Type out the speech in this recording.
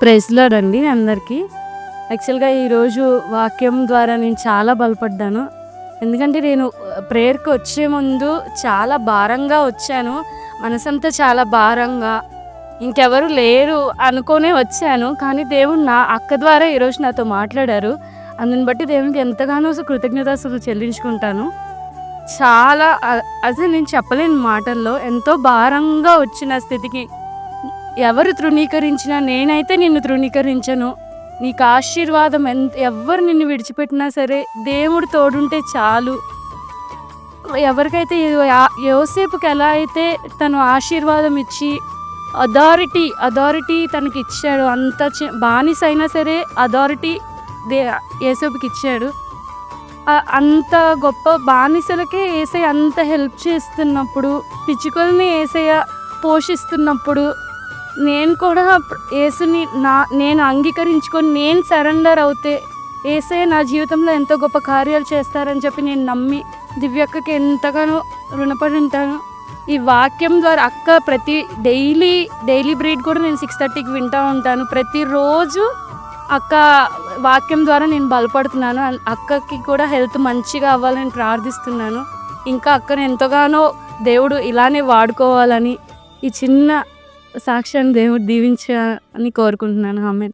Praise lord అండి అందరికీ. యాక్చువల్‌గా ఈరోజు వాక్యం ద్వారా నేను చాలా బలపడ్డాను. ఎందుకంటే నేను ప్రేయర్‌కి వచ్చే ముందు చాలా భారంగా వచ్చాను. మనసంతా చాలా భారంగా, ఇంకెవరు లేరు అనుకోనే వచ్చాను. కానీ దేవుడు నా అక్క ద్వారా ఈరోజు నాతో మాట్లాడారు. అందుని బట్టి దేవునికి ఎంతగానో కృతజ్ఞతాస్తుతులు చెల్లించుకుంటాను. చాలా అసలు నేను చెప్పలేని మాటల్లో ఎంతో భారంగా వచ్చిన స్థితికి ఎవరు తృణీకరించినా నేనైతే నిన్ను తృణీకరించను. నీకు ఆశీర్వాదం ఎవ్వరు నిన్ను విడిచిపెట్టినా సరే దేవుడు తోడుంటే చాలు. ఎవరికైతే యోసేపుకి ఎలా అయితే తను ఆశీర్వాదం ఇచ్చి అథారిటీ తనకి ఇచ్చాడు, అంత బానిస అయినా సరే అథారిటీ యోసేపుకి ఇచ్చాడు. అంత గొప్ప బానిసలకే యేసయ్య అంత హెల్ప్ చేస్తున్నప్పుడు, పిచ్చుకల్ని యేసయ్య పోషిస్తున్నప్పుడు, నేను కూడా యేసుని నేను అంగీకరించుకొని నేను సరెండర్ అవుతే యేసయ్య నా జీవితంలో ఎంతో గొప్ప కార్యాలు చేస్తారని చెప్పి నేను నమ్మి దివ్యక్కకి ఎంతగానో రుణపడి ఉంటాను. ఈ వాక్యం ద్వారా అక్క డైలీ బ్రీడ్ కూడా నేను 6:30కి వింటూ ఉంటాను. ప్రతిరోజు అక్క వాక్యం ద్వారా నేను బలపడుతున్నాను. అక్కకి కూడా హెల్త్ మంచిగా అవ్వాలని ప్రార్థిస్తున్నాను. ఇంకా అక్కను ఎంతగానో దేవుడు ఇలానే వాడుకోవాలని, ఈ చిన్న సాక్ష్యాన్ని దేవుడు దీవించాలని కోరుకుంటున్నాను. ఆమేన్.